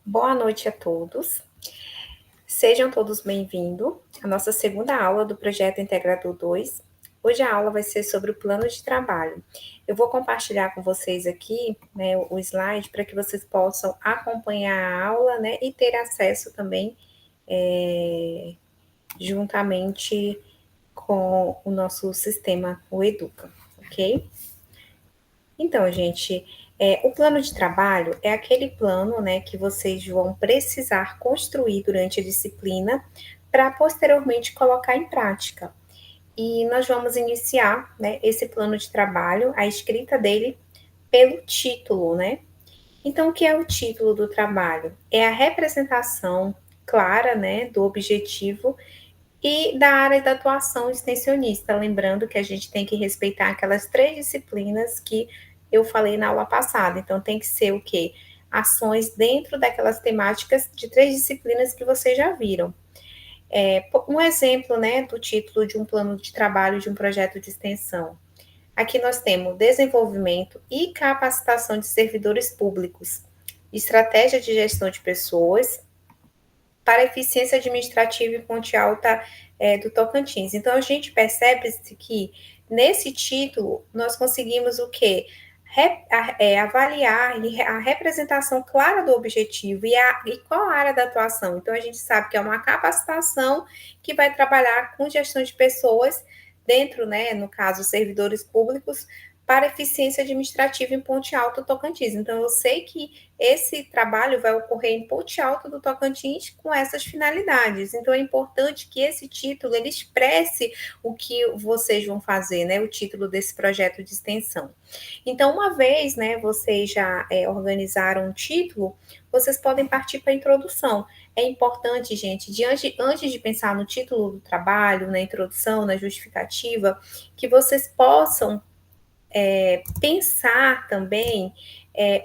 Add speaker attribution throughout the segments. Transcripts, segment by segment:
Speaker 1: Boa noite a todos. Sejam todos bem-vindos à nossa segunda aula do projeto Integrador 2. Hoje a aula vai ser sobre o plano de trabalho. Eu vou compartilhar com vocês aqui, né, o slide para que vocês possam acompanhar a aula, né, e ter acesso também juntamente com o nosso sistema, o Educa, ok? Então, gente, o plano de trabalho é aquele plano, né, que vocês vão precisar construir durante a disciplina para posteriormente colocar em prática. E nós vamos iniciar, né, esse plano de trabalho, a escrita dele pelo título, né? Então, o que é o título do trabalho? É a representação clara, né, do objetivo e da área da atuação extensionista, lembrando que a gente tem que respeitar aquelas 3 disciplinas que eu falei na aula passada. Então, tem que ser o quê? Ações dentro daquelas temáticas de 3 disciplinas que vocês já viram. Um exemplo, né, do título de um plano de trabalho de um projeto de extensão. Aqui nós temos desenvolvimento e capacitação de servidores públicos, estratégia de gestão de pessoas, para eficiência administrativa e Ponte Alta do Tocantins. Então, a gente percebe que nesse título nós conseguimos o quê? Avaliar a representação clara do objetivo e qual a área da atuação. Então, a gente sabe que é uma capacitação que vai trabalhar com gestão de pessoas dentro, né, no caso, servidores públicos, para eficiência administrativa em Ponte Alta, Tocantins. Então, eu sei que esse trabalho vai ocorrer em Ponte Alta do Tocantins com essas finalidades. Então, é importante que esse título ele expresse o que vocês vão fazer, né? O título desse projeto de extensão. Então, uma vez, né, vocês já organizaram um título, vocês podem partir para a introdução. É importante, gente, antes de pensar no título do trabalho, na introdução, na justificativa, que vocês possam pensar também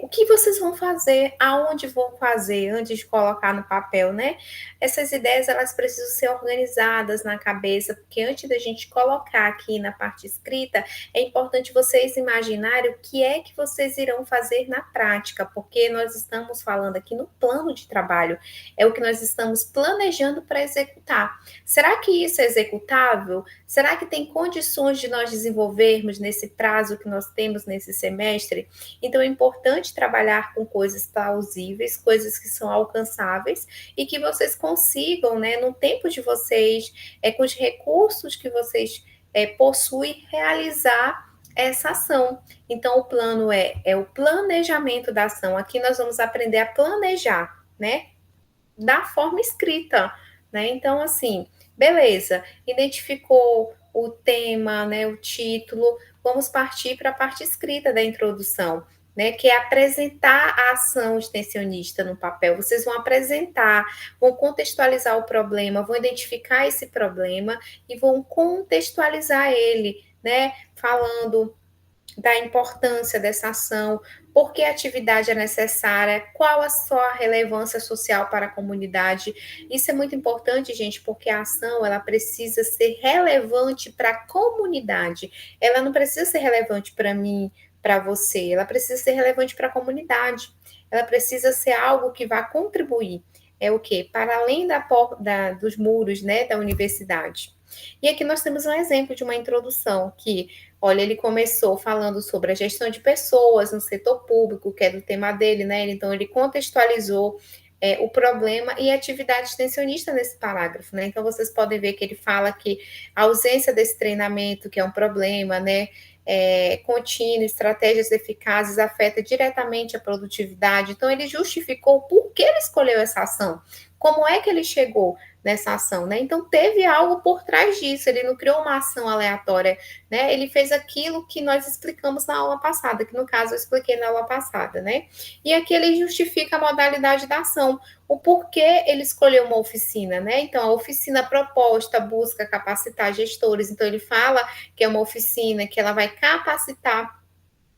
Speaker 1: o que vocês vão fazer, aonde vão fazer, antes de colocar no papel, né? Essas ideias, elas precisam ser organizadas na cabeça, porque antes da gente colocar aqui na parte escrita, é importante vocês imaginarem o que é que vocês irão fazer na prática, porque nós estamos falando aqui no plano de trabalho, é o que nós estamos planejando para executar. Será que isso é executável? Será que tem condições de nós desenvolvermos nesse prazo que nós temos nesse semestre? Então, é importante trabalhar com coisas plausíveis, coisas que são alcançáveis e que vocês consigam, né, no tempo de vocês, com os recursos que vocês possuem, realizar essa ação. Então, o plano é o planejamento da ação. Aqui nós vamos aprender a planejar, né, da forma escrita, né? Então, assim, beleza, identificou o tema, né, o título, vamos partir para a parte escrita da introdução, né, que é apresentar a ação extensionista no papel. Vocês vão apresentar, vão contextualizar o problema, vão identificar esse problema e vão contextualizar ele, né, falando da importância dessa ação, por que a atividade é necessária, qual a sua relevância social para a comunidade. Isso é muito importante, gente, porque a ação ela precisa ser relevante para a comunidade. Ela não precisa ser relevante para mim, para você, ela precisa ser relevante para a comunidade. Ela precisa ser algo que vá contribuir. É o quê? Para além dos muros, né, da universidade. E aqui nós temos um exemplo de uma introdução que, olha, ele começou falando sobre a gestão de pessoas no setor público, que é do tema dele, né? Então, ele contextualizou o problema e a atividade extensionista nesse parágrafo, né? Então, vocês podem ver que ele fala que a ausência desse treinamento, que é um problema, né? Contínuo, estratégias eficazes afeta diretamente a produtividade. Então, ele justificou por que ele escolheu essa ação, como é que ele chegou nessa ação, né? Então, teve algo por trás disso, ele não criou uma ação aleatória, né? Ele fez aquilo que nós explicamos na aula passada, que no caso eu expliquei na aula passada, né? E aqui ele justifica a modalidade da ação, o porquê ele escolheu uma oficina, né? Então, a oficina proposta busca capacitar gestores, então ele fala que é uma oficina que ela vai capacitar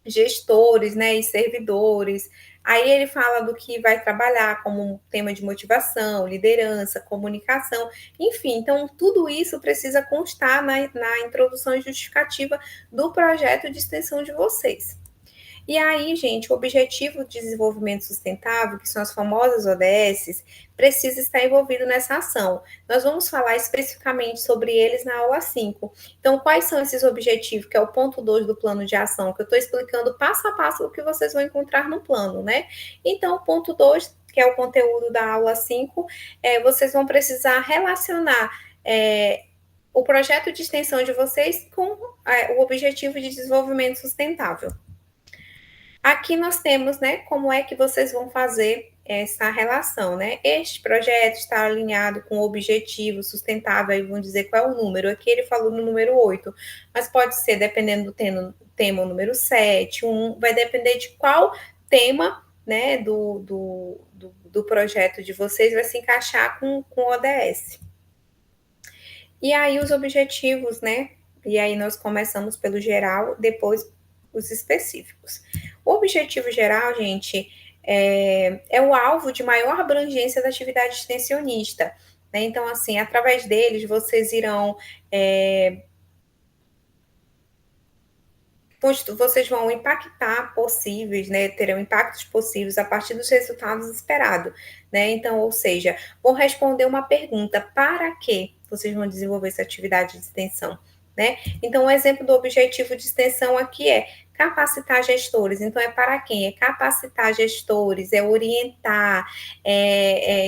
Speaker 1: gestores, né, e servidores. Aí ele fala do que vai trabalhar como um tema de motivação, liderança, comunicação, enfim. Então, tudo isso precisa constar na introdução e justificativa do projeto de extensão de vocês. E aí, gente, o Objetivo de Desenvolvimento Sustentável, que são as famosas ODS, precisa estar envolvido nessa ação. Nós vamos falar especificamente sobre eles na aula 5. Então, quais são esses objetivos, que é o ponto 2 do plano de ação, que eu estou explicando passo a passo o que vocês vão encontrar no plano, né? Então, o ponto 2, que é o conteúdo da aula 5, vocês vão precisar relacionar o projeto de extensão de vocês com o Objetivo de Desenvolvimento Sustentável. Aqui nós temos, né, como é que vocês vão fazer essa relação, né? Este projeto está alinhado com o objetivo sustentável, aí vão dizer qual é o número. Aqui ele falou no número 8, mas pode ser, dependendo do tema o número 7, 1, vai depender de qual tema, né, do projeto de vocês vai se encaixar com o ODS. E aí os objetivos, né? E aí nós começamos pelo geral, depois os específicos. O objetivo geral, gente, é o alvo de maior abrangência da atividade extensionista. Né? Então, assim, através deles, vocês irão vocês vão impactar possíveis, né, terão impactos possíveis a partir dos resultados esperados, né? Então, ou seja, vão responder uma pergunta: para que vocês vão desenvolver essa atividade de extensão, né? Então, o exemplo do objetivo de extensão aqui é capacitar gestores. Então, é para quem? É capacitar gestores, é orientar,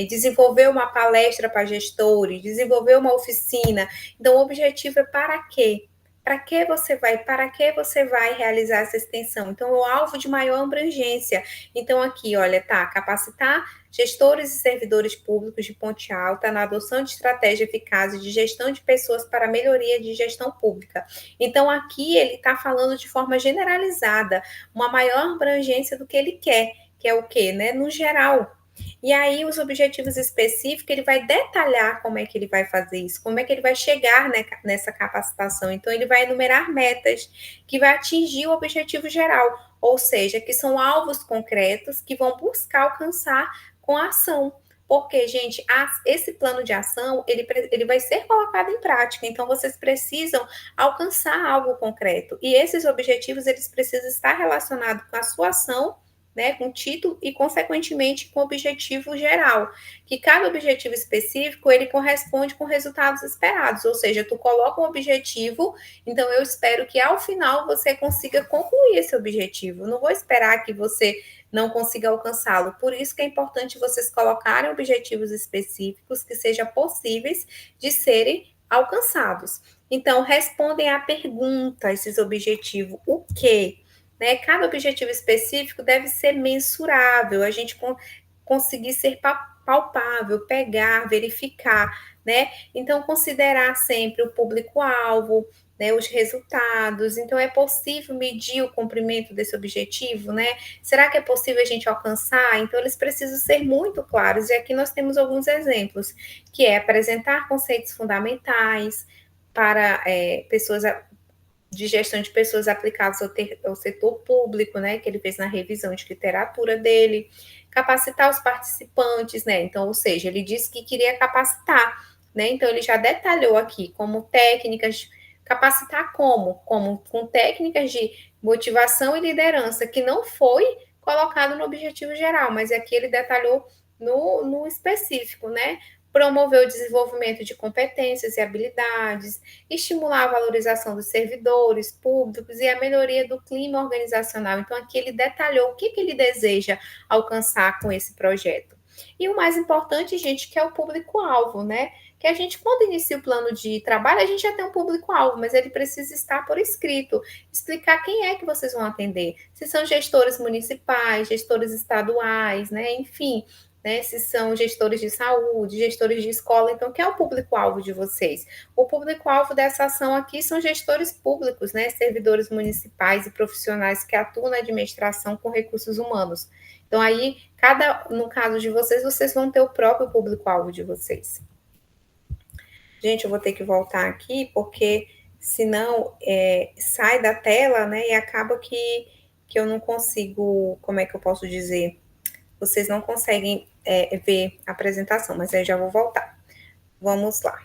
Speaker 1: desenvolver uma palestra para gestores, desenvolver uma oficina. Então, o objetivo é para quê? Para que você vai realizar essa extensão? Então, o alvo de maior abrangência. Então, aqui, olha, tá, capacitar gestores e servidores públicos de Ponte Alta na adoção de estratégia eficaz de gestão de pessoas para melhoria de gestão pública. Então, aqui ele está falando de forma generalizada, uma maior abrangência do que ele quer, que é o quê, né? No geral. E aí, os objetivos específicos, ele vai detalhar como é que ele vai fazer isso, como é que ele vai chegar nessa capacitação. Então, ele vai enumerar metas que vai atingir o objetivo geral, ou seja, que são alvos concretos que vão buscar alcançar com a ação. Porque, gente, esse plano de ação, ele vai ser colocado em prática. Então, vocês precisam alcançar algo concreto. E esses objetivos, eles precisam estar relacionados com a sua ação, né, com título e, consequentemente, com objetivo geral, que cada objetivo específico, ele corresponde com resultados esperados, ou seja, tu coloca um objetivo, então eu espero que ao final você consiga concluir esse objetivo, não vou esperar que você não consiga alcançá-lo, por isso que é importante vocês colocarem objetivos específicos que sejam possíveis de serem alcançados. Então, respondem à pergunta, esses objetivos, o quê? Né? Cada objetivo específico deve ser mensurável, a gente conseguir ser palpável, pegar, verificar, né? Então, considerar sempre o público-alvo, né, os resultados. Então, é possível medir o cumprimento desse objetivo, né? Será que é possível a gente alcançar? Então, eles precisam ser muito claros. E aqui nós temos alguns exemplos, que é apresentar conceitos fundamentais para pessoas de gestão de pessoas aplicados ao setor público, né, que ele fez na revisão de literatura dele, capacitar os participantes, né, então, ou seja, ele disse que queria capacitar, né, então ele já detalhou aqui como técnicas, capacitar como com técnicas de motivação e liderança, que não foi colocado no objetivo geral, mas aqui ele detalhou no específico, né, promover o desenvolvimento de competências e habilidades, estimular a valorização dos servidores públicos e a melhoria do clima organizacional. Então, aqui ele detalhou o que ele deseja alcançar com esse projeto. E o mais importante, gente, que é o público-alvo, né? Que a gente, quando inicia o plano de trabalho, a gente já tem um público-alvo, mas ele precisa estar por escrito, explicar quem é que vocês vão atender. Se são gestores municipais, gestores estaduais, né? Enfim, né, se são gestores de saúde, gestores de escola, então, quem é o público-alvo de vocês? O público-alvo dessa ação aqui são gestores públicos, né, servidores municipais e profissionais que atuam na administração com recursos humanos. Então, aí, no caso de vocês, vocês vão ter o próprio público-alvo de vocês. Gente, eu vou ter que voltar aqui, porque senão sai da tela, né, e acaba que eu não consigo, como é que eu posso dizer? Vocês não conseguem ver a apresentação, mas aí já vou voltar. Vamos lá.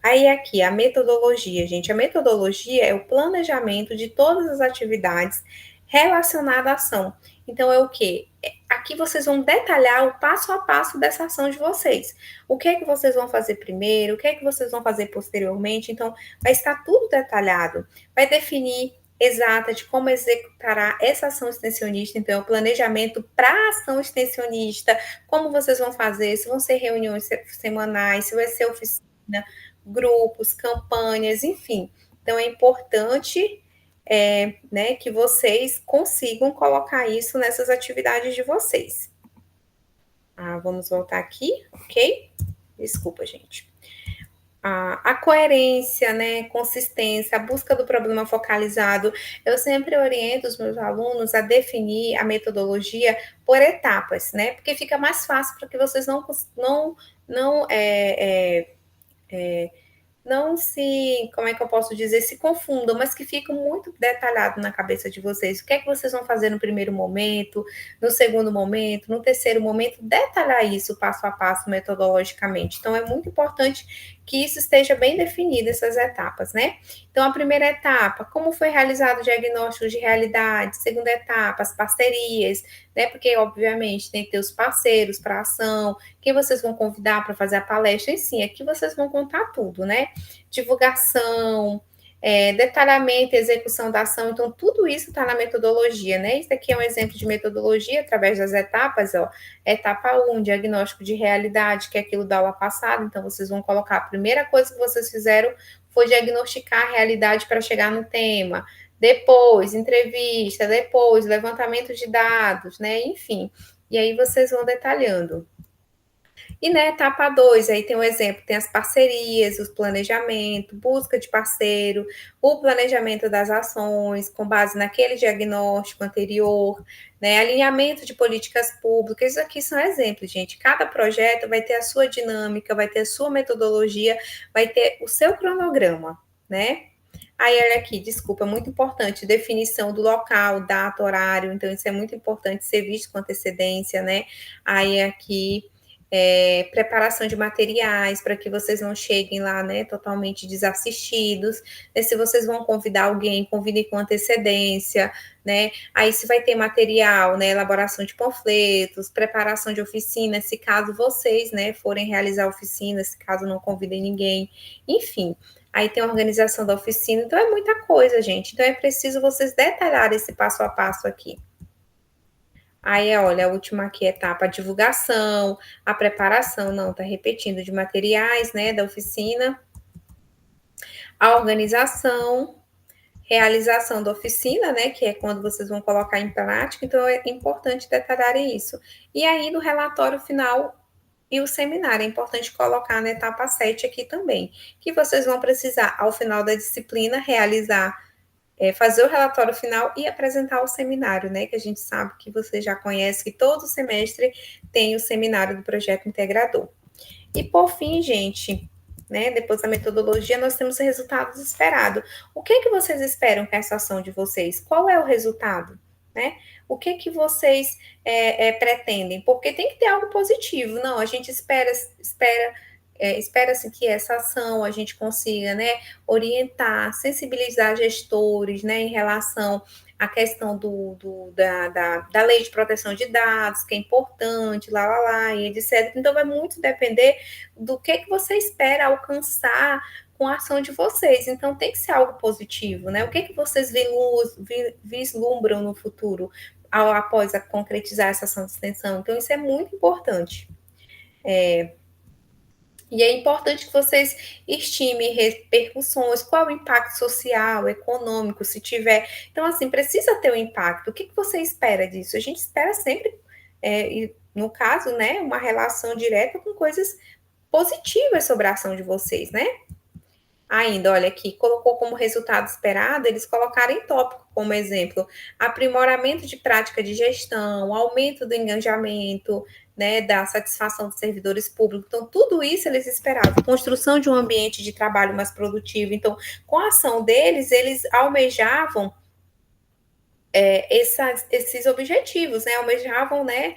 Speaker 1: Aí aqui, a metodologia, gente. A metodologia é o planejamento de todas as atividades relacionada à ação. Então, é o quê? Aqui vocês vão detalhar o passo a passo dessa ação de vocês. O que é que vocês vão fazer primeiro, o que é que vocês vão fazer posteriormente. Então, vai estar tudo detalhado. Vai definir exata de como executará essa ação extensionista, então, o planejamento para a ação extensionista, como vocês vão fazer, se vão ser reuniões semanais, se vai ser oficina, grupos, campanhas, enfim. Então, é importante né, que vocês consigam colocar isso nessas atividades de vocês. Vamos voltar aqui, ok? Desculpa, gente. A coerência, né, consistência, a busca do problema focalizado. Eu sempre oriento os meus alunos a definir a metodologia por etapas, né? Porque fica mais fácil para que vocês não se, como é que eu posso dizer, se confundam, mas que fica muito detalhado na cabeça de vocês. O que é que vocês vão fazer no primeiro momento, no segundo momento, no terceiro momento, detalhar isso passo a passo metodologicamente. Então, é muito importante que isso esteja bem definido, essas etapas, né? Então, a primeira etapa, como foi realizado o diagnóstico de realidade? Segunda etapa, as parcerias, né? Porque, obviamente, tem que ter os parceiros para a ação, quem vocês vão convidar para fazer a palestra, e sim, aqui vocês vão contar tudo, né? Divulgação, detalhamento e execução da ação, então tudo isso está na metodologia, né? Isso aqui é um exemplo de metodologia através das etapas, ó. Etapa 1, diagnóstico de realidade, que é aquilo da aula passada, então vocês vão colocar a primeira coisa que vocês fizeram foi diagnosticar a realidade para chegar no tema. Depois, entrevista, depois, levantamento de dados, né? Enfim. E aí vocês vão detalhando. E na etapa 2, aí tem um exemplo, tem as parcerias, o planejamento, busca de parceiro, o planejamento das ações, com base naquele diagnóstico anterior, né, alinhamento de políticas públicas, isso aqui são exemplos, gente. Cada projeto vai ter a sua dinâmica, vai ter a sua metodologia, vai ter o seu cronograma, né? Aí, olha aqui, desculpa, é muito importante, definição do local, data, horário, então isso é muito importante ser visto com antecedência, né? Aí aqui preparação de materiais para que vocês não cheguem lá, né, totalmente desassistidos. Né, se vocês vão convidar alguém, convidem com antecedência, né? Aí se vai ter material, né, elaboração de panfletos, preparação de oficina, se caso vocês, né, forem realizar oficinas, se caso não convidem ninguém, enfim. Aí tem a organização da oficina, então é muita coisa, gente. Então é preciso vocês detalharem esse passo a passo aqui. Aí, olha, a última aqui etapa, a divulgação, a preparação, não, tá repetindo, de materiais, né, da oficina, a organização, realização da oficina, né, que é quando vocês vão colocar em prática, então é importante detalharem isso. E aí, no relatório final e o seminário, é importante colocar na etapa 7 aqui também, que vocês vão precisar, ao final da disciplina, realizar fazer o relatório final e apresentar o seminário, né? Que a gente sabe que você já conhece que todo semestre tem o seminário do projeto integrador. E por fim, gente, né? Depois da metodologia, nós temos resultados esperados. O que vocês esperam com essa ação de vocês? Qual é o resultado? Né? O que vocês pretendem? Porque tem que ter algo positivo. Não, a gente espera-se que essa ação a gente consiga, né, orientar, sensibilizar gestores, né, em relação à questão da lei de proteção de dados, que é importante, e etc. Então, vai muito depender do que você espera alcançar com a ação de vocês. Então, tem que ser algo positivo, né? O que vocês vislumbram no futuro após concretizar essa ação de extensão? Então, isso é muito importante. E é importante que vocês estimem repercussões, qual o impacto social, econômico, se tiver. Então, assim, precisa ter um impacto. O que você espera disso? A gente espera sempre, no caso, né, uma relação direta com coisas positivas sobre a ação de vocês, né? Ainda, olha aqui, colocou como resultado esperado, eles colocaram em tópico como exemplo, aprimoramento de prática de gestão, aumento do engajamento, né, da satisfação dos servidores públicos. Então, tudo isso eles esperavam. Construção de um ambiente de trabalho mais produtivo. Então, com a ação deles, eles almejavam esses objetivos, né? Almejavam, né,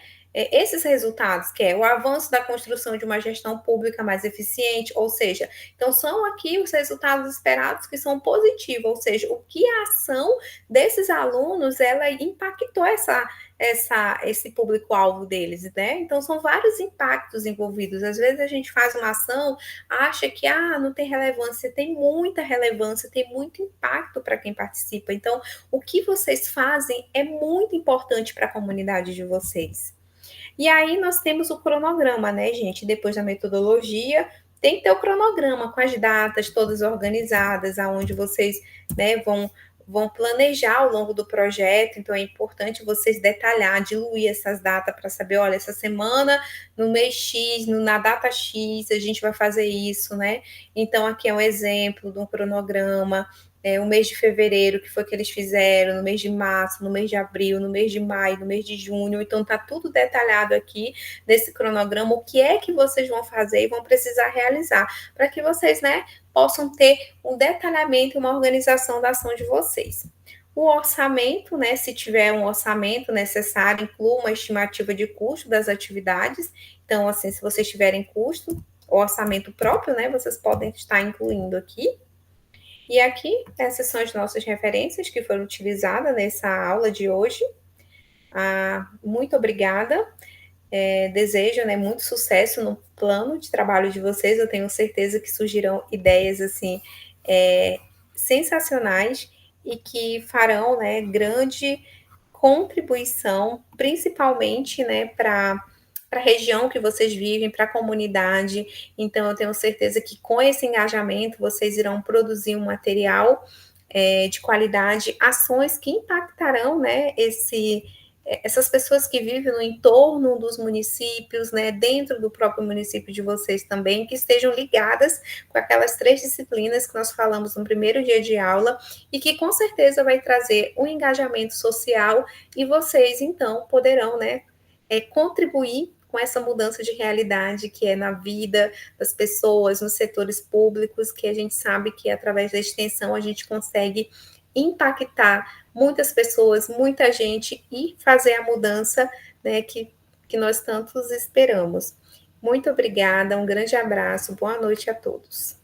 Speaker 1: esses resultados, que é o avanço da construção de uma gestão pública mais eficiente, ou seja, então são aqui os resultados esperados que são positivos, ou seja, o que a ação desses alunos ela impactou esse público-alvo deles, né? Então são vários impactos envolvidos. Às vezes a gente faz uma ação, acha que não tem relevância, tem muita relevância, tem muito impacto para quem participa. Então, o que vocês fazem é muito importante para a comunidade de vocês. E aí nós temos o cronograma, né, gente? Depois da metodologia, tem que ter o cronograma com as datas todas organizadas, aonde vocês, né, vão planejar ao longo do projeto. Então é importante vocês detalhar, diluir essas datas para saber, olha, essa semana, no mês X, na data X, a gente vai fazer isso, né? Então aqui é um exemplo de um cronograma. O mês de fevereiro, que foi que eles fizeram, no mês de março, no mês de abril, no mês de maio, no mês de junho. Então, tá tudo detalhado aqui nesse cronograma, o que é que vocês vão fazer e vão precisar realizar, para que vocês, né, possam ter um detalhamento e uma organização da ação de vocês. O orçamento, né, se tiver um orçamento necessário, inclua uma estimativa de custo das atividades. Então, assim, se vocês tiverem custo, o orçamento próprio, né, vocês podem estar incluindo aqui. E aqui, essas são as nossas referências que foram utilizadas nessa aula de hoje. Muito obrigada. Desejo, né, muito sucesso no plano de trabalho de vocês. Eu tenho certeza que surgirão ideias assim sensacionais e que farão, né, grande contribuição, principalmente, né, para a região que vocês vivem, para a comunidade. Então, eu tenho certeza que com esse engajamento vocês irão produzir um material de qualidade, ações que impactarão, né, essas pessoas que vivem no entorno dos municípios, né, dentro do próprio município de vocês também, que estejam ligadas com aquelas 3 disciplinas que nós falamos no primeiro dia de aula e que com certeza vai trazer um engajamento social e vocês, então, poderão, né, contribuir com essa mudança de realidade que é na vida das pessoas, nos setores públicos, que a gente sabe que através da extensão a gente consegue impactar muitas pessoas, muita gente e fazer a mudança, né, que nós tantos esperamos. Muito obrigada, um grande abraço, boa noite a todos.